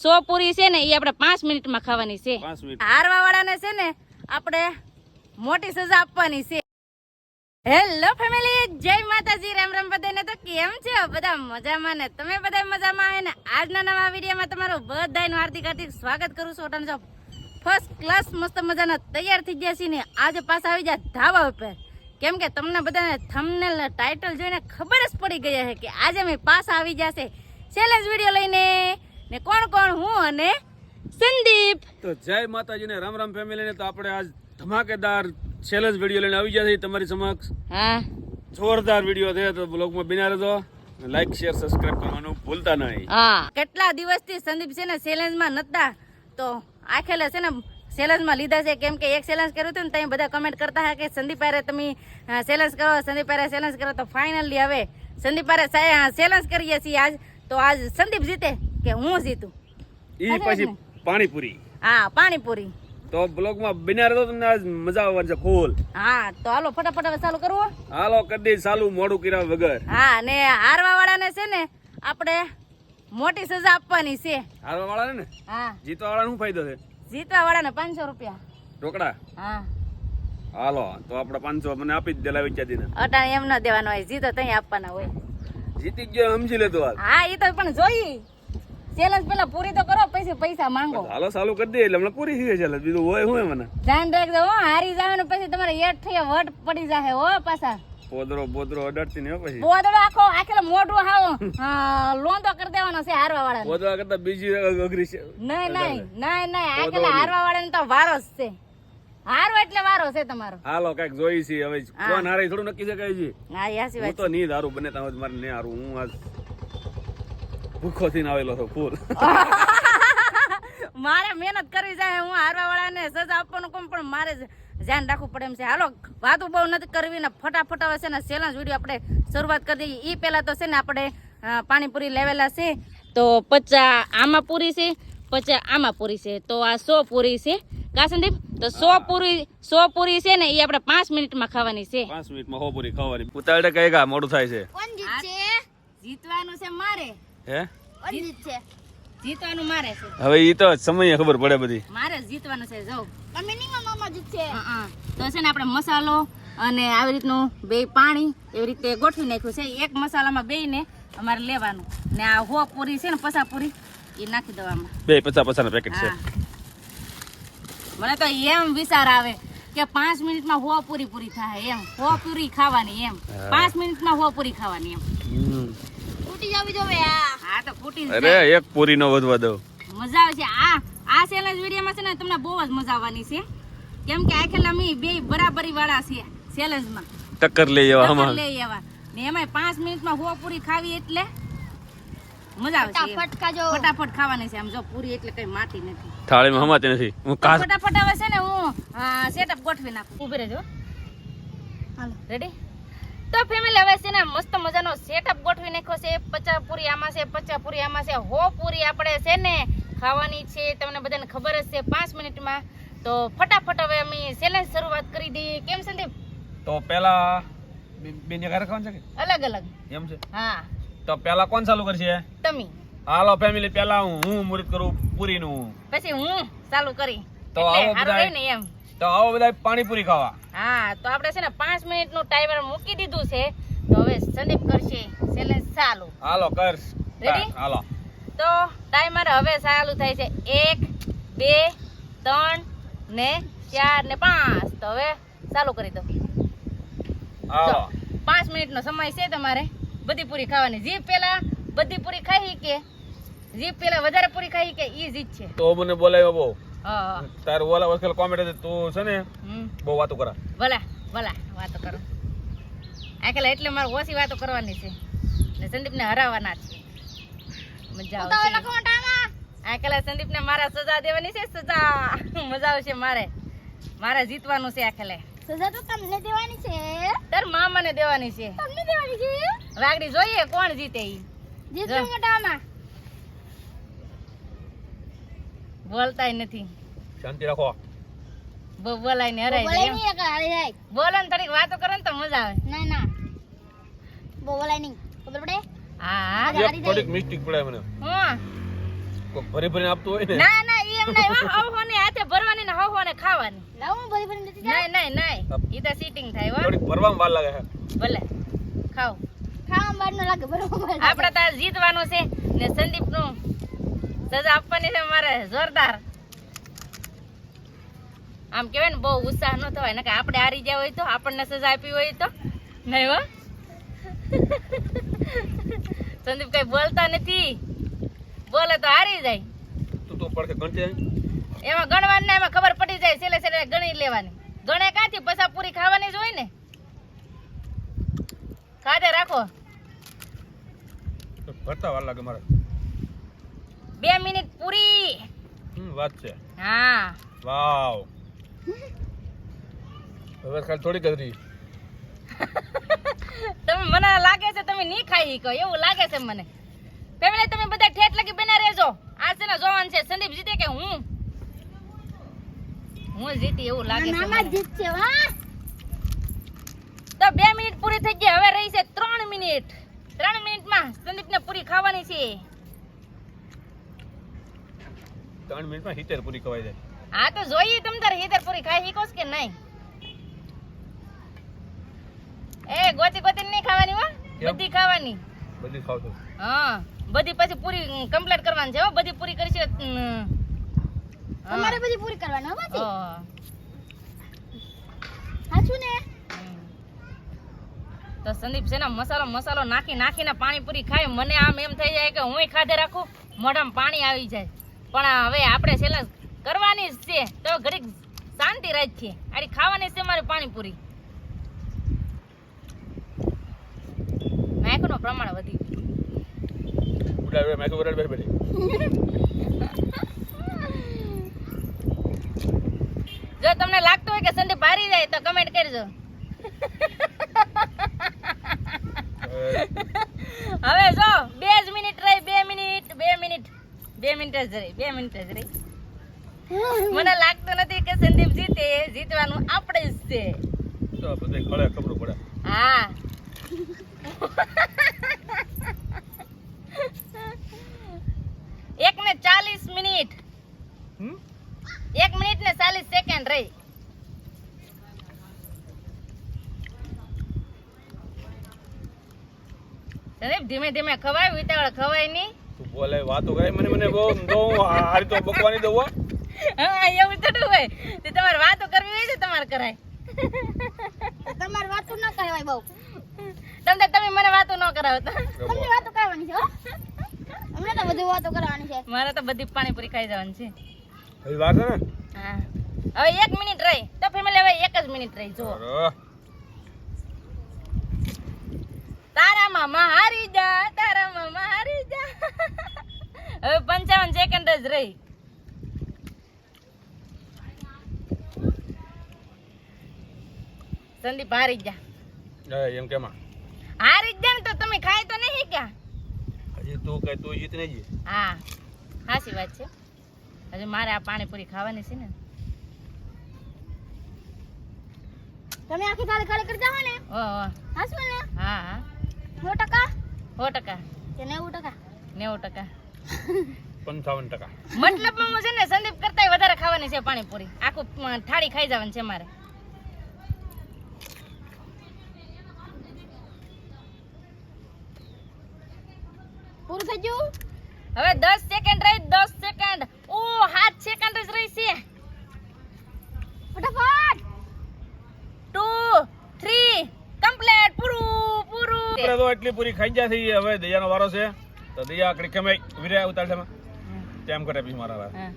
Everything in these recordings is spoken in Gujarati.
100 પૂરી છે ને એ આપણે 5 મિનિટમાં ખાવાની છે. 5 મિનિટ. હારવા વાળાને છે ને આપણે મોટી સજા આપવાની છે. હેલો ફેમિલી, જય માતાજી, રામ રામ બધાને. તો કેમ છે બધા? મજામાં ને? તમે બધા મજામાં હે ને? આજના નવા વિડીયોમાં તમારું બધાનું હાર્દિક હાર્દિક સ્વાગત કરું છું. ઓટાનો ફર્સ્ટ ક્લાસ મસ્ત મજાના તૈયાર થઈ ગયા છીએ ને આજે પાછા આવી જાય ધાબા ઉપર. કેમ કે તમને બધાને થંબનેલ ટાઇટલ જોઈને ખબર જ પડી ગઈ છે કે આજે અમે પાછા આવી જશે ચેલેન્જ વિડીયો લઈને. ને કોણ કોણ? હું અને સંદીપ. તો જય માતાજી ને રામ રામ ફેમિલી ને. તો આપણે આજ ધમાકેદાર ચેલેન્જ વિડીયો લઈને આવી ગયા છે તમારી સમક્ષ. હા, જોરદાર વિડીયો છે, તો બ્લોગમાં બિના રહેજો. લાઈક શેર સબસ્ક્રાઇબ કરવાનું ભૂલતા નહીં. હા, કેટલા દિવસથી સંદીપ છે ને ચેલેન્જમાં નતા, તો આખેલે છે ને ચેલેન્જમાં લીધા છે. કેમ કે એક ચેલેન્જ કર્યું હતું ને ત્યાં બધા કમેન્ટ કરતા હતા કે સંદીપ આરે તમે ચેલેન્જ કરો, સંદીપ આરે ચેલેન્જ કરો. તો ફાઇનલી હવે સંદીપ આરે ચેલેન્જ કરીએ છીએ આજ. તો આજ સંદીપ જીતે કે હું જીતું? ઈ પછી પાણીપુરી. હા, પાણીપુરી. તો બ્લોગમાં બિના રહેજો, તમને આજ મજા આવવાની છે ફૂલ. હા, તો હાલો ફટાફટ હવે ચાલુ કરવું. હાલો કરી દે ચાલુ, મોડું કર્યા વગર. હા, ને હારવા વાળાને છે ને આપણે મોટી સજા આપવાની છે. હારવા વાળાને ને? હા. જીતવા વાળાને શું ફાયદો છે? જીતવા વાળાને 500 રૂપિયા રોકડા. હા. હાલો તો આપણે 500 મને આપી જ દેલા વિચારીને. અટાણે એમ ન દેવાનો હોય, જીતો ત્યાં આપવાના હોય. જીતી ગયો સમજી લેતો હાલ. હા, એ તો પણ જોઈ ચેલેન્જ પેલા પૂરી તો કરો, પછી પૈસા માંગો. હાલો ચાલુ કરી દે એટલે હમણાં પૂરી થઈ જાય. બીજું હોય શું મને ધ્યાન રાખજો હો, હારી જાવ ને પછી તમારે એટ થઈ વટ પડી જાય હો પાછા. પોદરો અડાડતી ને પછી બોદડો આખો આખેલો મોઢું હાવ લોંદો કરી દેવાનો છે હારવા વાળાને. પોદરા કરતા બીજી અઘરી છે. નહીં આખેલા હારવા વાળાને તો વારો જ છે. હારો એટલે વારો છે તમારો. હાલો કઈક જોઈ છે હવે. કોણ હારે થોડું નક્કી છે કઈ છે? હા, યાસી હું વાત. તો નહીં દારૂ બને ત્યાં મારે નહીં હારું. હું આજ ભૂખો થઈને આવેલો છું ફૂલ. મારે મહેનત કરવી જાય. હું હારવા વાળાને સજા આપવાનું કોમ, પણ મારે ધ્યાન રાખવું પડે એમ છે. હાલો વાતો બહુ નથી કરવી ને ફટાફટ હવે છે ને ચેલેન્જ વિડીયો આપણે શરૂઆત કરી દઈએ. એ પહેલા તો છે ને આપણે પાણીપુરી લેવેલા છે. તો 50 આમાં પૂરી છે, 50 આમાં પૂરી છે. તો આ 100 પૂરી છે કા સંદીપ? તો 100 પૂરી છે ને એ આપણે 5 મિનિટમાં ખાવાની છે. 5 મિનિટમાં 100 પૂરી ખાવાની. ઉતાવળે કઈ કા મોડું થાય છે. કોણ જીતશે? જીતવાનું છે મારે. હે? જીતવાનું મારે છે. હવે ઈ તો સમયે ખબર પડે બધી. મારે જીતવાનું છે. જો તમે નહીં, મામા જીતશે. તો છે ને આપણે મસાલો અને આવી રીતનું બે પાણી એવી રીતે ગોઠવી નાખ્યું છે. એક મસાલામાં બેયને અમારે લેવાનું ને આ 100 પૂરી છે ને 50 પૂરી એ નાખી દેવામાં. બે 50 ના પેકેટ છે. મને તો એમ વિચાર આવે કે 5 મિનિટમાં 100 પૂરી પૂરી થાય એમ. 100 પૂરી ખાવાની એમ. 5 મિનિટમાં 100 પૂરી ખાવાની એમ. ફૂટી જાવી જોવે. હા, તો ફૂટી જ અરે એક પૂરી નો વધવા દો. મજા આવે છે. આ ચેલેન્જ વિડીયોમાં છે ને તમને બહુ જ મજા આવવાની છે. કેમ કે આખેલા મી બે બરાબરી વાળા છે ચેલેન્જમાં. ટક્કર લઈ જવા આમાં. લઈ આવવા ને એમાં 5 મિનિટમાં 100 પૂરી ખાવી એટલે મજા આવે છે. ફટાફટ ખાજો. ફટાફટ ખાવાની છે. આમ જો પૂરી એટલે કઈ માટી નથી, થાળીમાં હમાતી નથી. હું કાસ ફટાફટ આવે છે ને હું સેટઅપ ગોઠવી નાખું. ઉભી રહેજો. હાલો રેડી. તો ફેમિલી હવે છે ને મસ્ત મજાનો સેટઅપ ગોઠવી નાખ્યો છે. 50 પૂરી આમાં છે, 50 પૂરી આમાં છે. 100 પૂરી આપણે છે ને ખાવાની છે. તમને બધાને ખબર જ છે 5 મિનિટમાં. તો ફટાફટ હવે અમે ચેલેન્જ શરૂઆત કરી દઈએ. કેમ સંદીપ? તો પેલા બેન ઘરે ખાવાનું છે કે અલગ અલગ એમ છે? હા, તો પેલા કોણ ચાલુ કરશે? તમે. હાલો ફેમિલી, પેલા હું મુહૂર્ત કરું પૂરી નું. પછી હું ચાલુ કરી. તો એટલે આવો હારું બધા રહે ને એમ. તો આવો બધા પાણીપુરી ખાવા. હા, તો આપણે છે ને 5 મિનિટનું ટાઈમર મૂકી દીધું છે. તો હવે સંદીપ કરશે ચેલેન્જ ચાલુ. હાલો કર. રેડી? હાલો. તો ટાઈમર હવે ચાલુ થાય છે. 1 2 3 ને 4 ને 5. તો હવે ચાલુ કરી દો. હાલો. 5 મિનિટનો સમય છે તમારે બધી પૂરી ખાવાની. જે પેલા બધી પૂરી ખાઈ કે જે પેલા વધારે પૂરી ખાઈ કે ઈ જીત છે. તો મને બોલાવ્યો બહુ. હા, તાર ઓલા વખત કોમેન્ટ હતી તું છે ને બહુ વાતો કરા. ભલા વાતો કરો. આખેલા એટલે મારે ઓછી વાતો કરવાની છે ને સંદીપને હરાવવાના છે. મજા આવશે. આખેલા સંદીપને મારા સજા દેવાની છે. સજા મજા આવશે. મારે જીતવાનું છે. આખેલે સજા તો તમને દેવાની છે. તાર મામાને દેવાની છે. તમને દેવાની છે. હવે આગળ જોઈએ કોણ જીતે. ઈ જીતવું મોટામાં બોલતાય નથી. શાંતિ રાખો. બોલાય ને હરાય જાય. બોલો ને થોડીક વાતો કરો ને તો મજા આવે. ના બોલાય નહીં. ખબર પડે? હા, થોડીક મિસ્ટેક પડે મને. હા, કોઈ ભરી ભરીને આપતું હોય ને. ના ના ઈ એમ નહીં હો ને હાથે ભરવાની ને હો ને ખાવાની લાવું ભરી ભરી નથી જા નહીં નહીં નહીં ઈ તો સીટિંગ થાય હો થોડીક ભરવામાં વાર લાગે છે. ભલે ખાઓ ખાવા બાર ન લાગે બરોબર આપણે તો જીતવાનું છે ને સંદીપ નું સજા આપવાની છે મારે જોરદાર આમ કેવાય ને બહુ ઉત્સાહ ન થવાય ને કે આપણે હારી ગયા હોય તો આપણને સજા આપી હોય તો નહીં હો સંદીપ કઈ બોલતા નથી બોલે તો હારી જાય તું તો પડકે ગણજે. એમાં ગણવાની ને એમાં ખબર પડી જાય છેલ્લે છેલ્લે ગણી લેવાની ગણે કાંથી પછા પૂરી ખાવાની જ હોય ને ખાધે રાખો ભરતા વાર લાગે મારે. 2 મિનિટ પૂરી વાત છે. હા વાવ. હવે ખાલી થોડીક જ રહી. તમે મને લાગે છે તમે નહીં ખાઈ શકો એવું લાગે છે મને ફેમિલી તમે બધા ઠેઠ લગી બના રહેજો આ છે ને જોવાનું છે સંદીપ જીતે કે હું જીતી એવું લાગે છે મામા મને. જીત છે વાહ તો 2 મિનિટ પૂરી થઈ ગઈ હવે રહી છે 3 મિનિટ 3 મિનિટમાં સંદીપને પૂરી ખાવાની છે 3 મિનિટમાં 70 પૂરી કવાઈ જાય. હા તો જોઈએ તમ તારે હીધર પૂરી ખાઈ શીખોસ કે નહીં એ ગોતી ગોતી નહીં ખાવાની હો કેમ? બધી ખાવાની બધી ખાવ તો. હા બધી પછી પૂરી કમ્પ્લીટ કરવાની છે હો બધી પૂરી કરશે તમારે બધી પૂરી કરવાની હો બાજી હા. હાચું ને તો સંદીપ છે ને મસાલો નાખીને પાણીપુરી ખાય મને આમ એમ થઈ જાય કે હુંય ખાધે રાખું મોઢામાં પાણી આવી જાય પણ હવે આપણે છેલ્લે કરવાની જ છે તો ઘડીક શાંતિ રાખીએ આડી ખાવાની છે મારી પાણીપુરી નાખનું પ્રમાણ વધી ગયું ઉડાડે મેં તો ઉડાડ બેઠી. જો તમને લાગતું હોય કે સંદીપ હારી જાય તો કમેન્ટ કરજો હવે જો 2 જ મિનિટ રહી 2 મિનિટ જ રહી મને લાગતું નથી કે સંદીપ જીતવાનું આપણે જ છે તો બધે ખળે ખબર પડે. હા 1 ને 40 મિનિટ 1 મિનિટ ને 40 સેકન્ડ રહી સંદીપ ધીમે ધીમે ખવાય ઉતાવળ ખવાય નહીં તું બોલે વાતો કરે મને બહુ બહુ હારી તો બકવાની દઉં હો. હા એવું થોડું હોય તે તમારે વાતો કરવી હોય તો તમારે કરાય તમારે વાતો ન કરાય બહુ તમે મને વાતો ન કરાવતા તમને વાતો કરવાની છે હો અમને તો બધી વાતો કરવાની છે મારે તો બધી પાણીપુરી ખાઈ જવાની છે હજી વાર છે ને. હા હવે 1 મિનિટ રહી તો ફેમિલી હવે 1 જ મિનિટ રહી જુઓ અરે, તારા મામા હારી જા હવે 55 સેકન્ડ જ રહી સંદીપ હારી જા એમ કેમાં હારી જ જા ને તો તમે ખાઈ તો નહીં ક્યાં હજી તું કઈ તું જીત નહીં જી. હા સાચી વાત છે હજી મારે આ પાણીપુરી ખાવાની છે ને તમે આખી થાળી ખાલી કરી જાઓ ને ઓહો હાચું ને હા હા 100% 100% કે 90% 90% 55%. મતલબમાં હું છે ને સંદીપ કરતાંય વધારે ખાવાની છે પાણીપુરી આખું થાળી ખાઈ જવાની છે મારે પૂરું થઈ ગયું હવે 10 સેકન્ડ રહી 10 સેકન્ડ ઓ 7 સેકન્ડ જ રહી છે ફટાફટ 2 3 કમ્પ્લીટ પૂરું આપણે તો એટલી પૂરી ખાઈ ગયા થઈ હવે દયાનો વારો છે તો દયા આકડી કેમે વિરે ઉતાર છે તેમ કરે પછી મારા વાર. હા.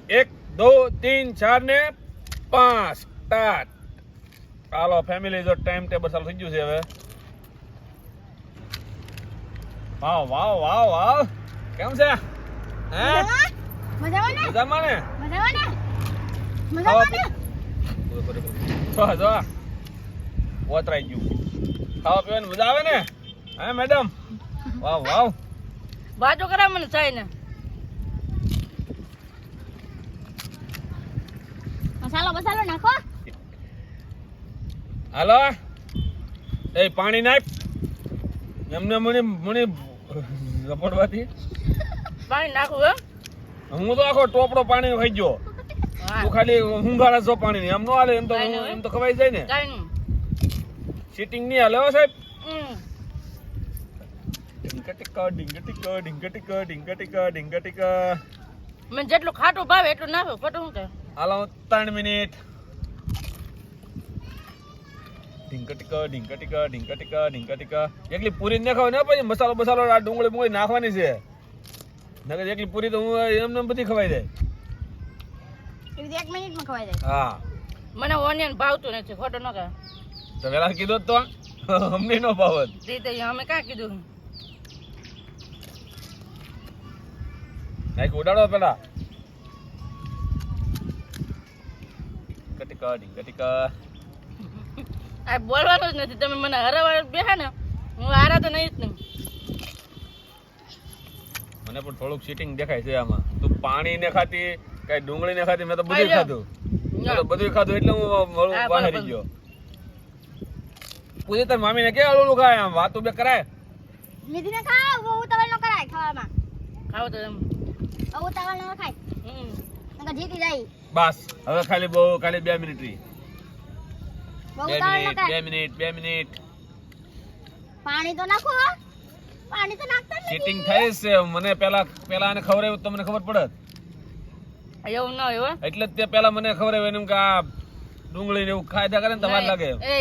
1 2 3 4 ને 5 સ્ટાર્ટ. હાલો ફેમિલી જો ટાઈમ ટેબલ ચાલુ થઈ ગયું છે હવે. વાવ વાવ વાવ વાવ કેમ છે હે મજામાં ને મજામાં ને મજામાં ને જો જો ઓતરાઈ ગયું ખાવા પીવાની મજા આવે ને હે મેડમ વાવ વાવ બાજુ કરા મને ચાઈ ને મસાલો બસાલો નાખો હાલો એ પાણી નાખ એમને મને મને રપડવાથી પાણી નાખું હે હું તો આખો ટોપડો પાણી ખાઈ ગયો. હા તું ખાલી હુંગારા છો પાણી ની. એમ નો હાલે. કાંઈ નહીં. એમ તો ખવાઈ જાય ને. કાઈ નહીં સીટિંગ નહીં હાલે હો સાહેબ. હમ. ઢીંગટીકા ઢીંગટીકા ઢીંગટીકા ઢીંગટીકા ઢીંગટીકા. મને જેટલું ખાટું ભાવે એટલું નાખો ખોટું શું કે હાલો 3 મિનિટ. ઢીંગટીકા ઢીંગટીકા ઢીંગટીકા ઢીંગટીકા. એકલી પૂરી ન ખાવ ને પછી મસાલો બસાલો આ ડુંગળી મુંગળી નાખવાની છે. નકર એકલી પૂરી તો હું એમને બધી ખવાઈ જાય. એ રીતે 1 મિનિટમાં ખવાઈ જાય. હા મને ઓનિયન ભાવતું નથી ખોટું ન કહે તો વેલા કીધું તો અમને નો ભાવત. તે અમે કાં કીધું નાખ ઉડાડો પેલા. ઢીંગટીકા ઢીંગટીકા. આ બોલવાનું જ નથી તમે મને હરાવા બેહા ને હું હારા તો નહીં જ નહીં મને પણ થોડુંક સીટિંગ દેખાય છે આમાં. તું પાણી ને ખાતી કઈ ડુંગળી ને ખાતી. મેં તો બધું ખાઈ લો. ખાધું. મેં તો બધું ખાધું એટલે હું મોડું હા, બહાર બરાબર. ગયો. પૂરી તાર મામી ને કે અલું ખાય આમ વાતું બે કરાય. નિધિને ખાવ બહુ ઉતાવળ ન કરાય ખાવામાં. ખાવ તો એમ બહુ ઉતાવળ ન ખાય હમ. નકર જીતી જાય. બસ હવે ખાલી 2 મિનિટ રહી. બહુ 2 ઉતાવળ ન મિનિટ કરાય. 2 મિનિટ 2 મિનિટ. પાણી તો નાખો હો. પાણી તો નાખતા જ નથી. સીટિંગ થાય છે. મને પેલા આને ખવડાવ્યું તો મને ખબર પડત. એવું ન હોય હો એટલે જ તે પેલા મને ખવડાવ્યું એમ કે આ ડુંગળી ને એવું ખાયદા કરે ને તમારે લાગે. એ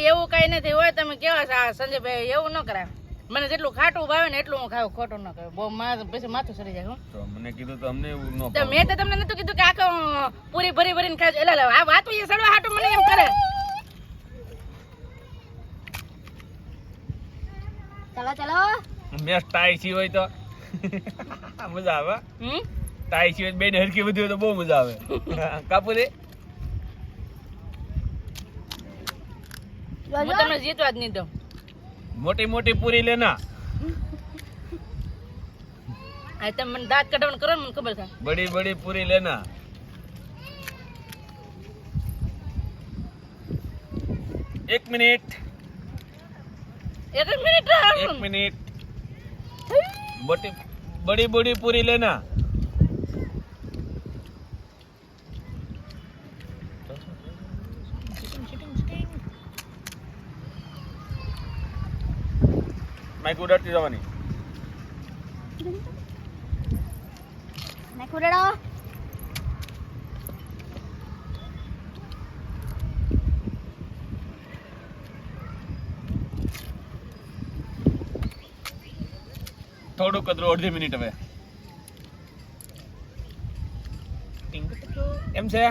એવું કઈ નથી હોય તમે કેવા છો આ સંજયભાઈ એવું ન કરાય મને જેટલું ખાટું ભાવે ને એટલું હું ખાવ ખોટું ન કહ્યું બહુ પછી માથું સરી જાય હું તો મને કીધું તો અમને એવું ન તો ભાવે. મેં તો તમને નતું કીધું કે આખો પૂરી ભરીને ખાજો એટલે આ વાત એ સડવા હાટું મને એમ કરે ચલો ચલો. મેં ટાઈ સી હોય તો મજા આવે. હમ ટાઈ સી હોય બે ને હરકી બધી હોય તો બહુ મજા આવે. કાપુ દે. હું તમને જીતવા જ નહીં દઉં મોટી મોટી પૂરી લેના. આ તમે મને દાંત કઢાવવાનું કરો ને મને ખબર છે બડી બડી પૂરી લેના. એક મિનિટ. 1 મિનિટ एक मिनट. बड़ी बड़ी पूरी लेना. माइक उड़ाती जवानी. નાખો રેડો. થોડું કદરું અડધી મિનિટ હવે. એમ છે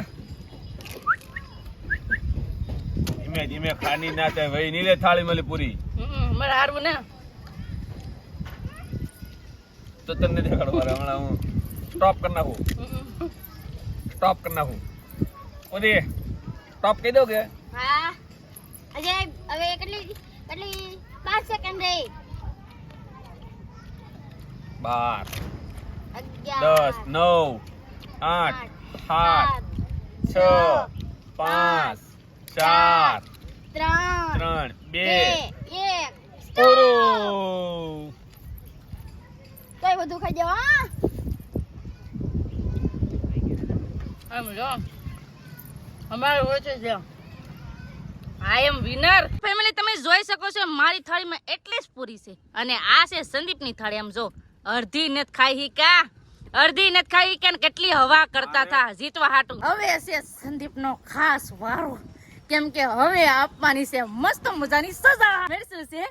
ધીમે ધીમે ખાની ના થાય વહી નીલે થાળી મળી પૂરી મારે હારવું ને તો તને દેખાડવા હમણાં હું સ્ટોપ કરી નાખું. સ્ટોપ કરી નાખું. ઓદી સ્ટોપ કહી દો કે હા અજય હવે કેટલી 5 સેકન્ડ રહી. 12 11 10 9 8 7 6 5 4 3 3 2 1 પૂરું. તોય બધું ખાઈ જાવ હા. આમ જો અમારે હોય છે જ્યાં આઈ એમ વિનર ફેમિલી તમે જોઈ શકો છો મારી થાળીમાં એટલી જ પૂરી છે અને આ છે સંદીપની થાળી આમ જો અડધી નત ખાઈ હી કા અડધી નત ખાઈ કે કેટલી હવા કરતા હતા જીતવા હાટું હવે છે સંદીપનો ખાસ વારો કેમ કે હવે આપવાની છે મસ્ત મજાની સજા મેરસું છે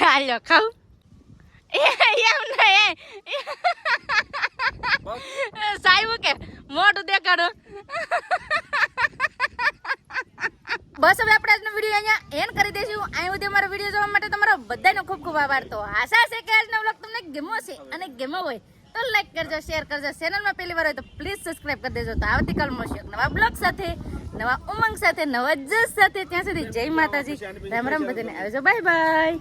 હાલો ખાવ એમ નહીં સાહેબ કે મોઢું દેખાડો બસ હવે આપણે આજનો વિડીયો અહીંયા એન્ડ કરી દઈશું. અહીં સુધી અમારો વિડીયો જોવા માટે તમારો બધાનો ખૂબ ખૂબ આભાર. તો આશા છે કે આજનો વ્લોગ તમને ગમ્યો છે અને ગમ્યો હોય તો લાઈક કરજો, શેર કરજો. ચેનલમાં પહેલી વાર હોય તો પ્લીઝ સબસ્ક્રાઇબ કરી દેજો. તો આવતીકાલ મળશું એક નવા બ્લોગ સાથે, નવા ઉમંગ સાથે, નવા જસ સાથે. ત્યાં સુધી જય માતાજી, રામ રામ બધાને આવજો, બાય બાય.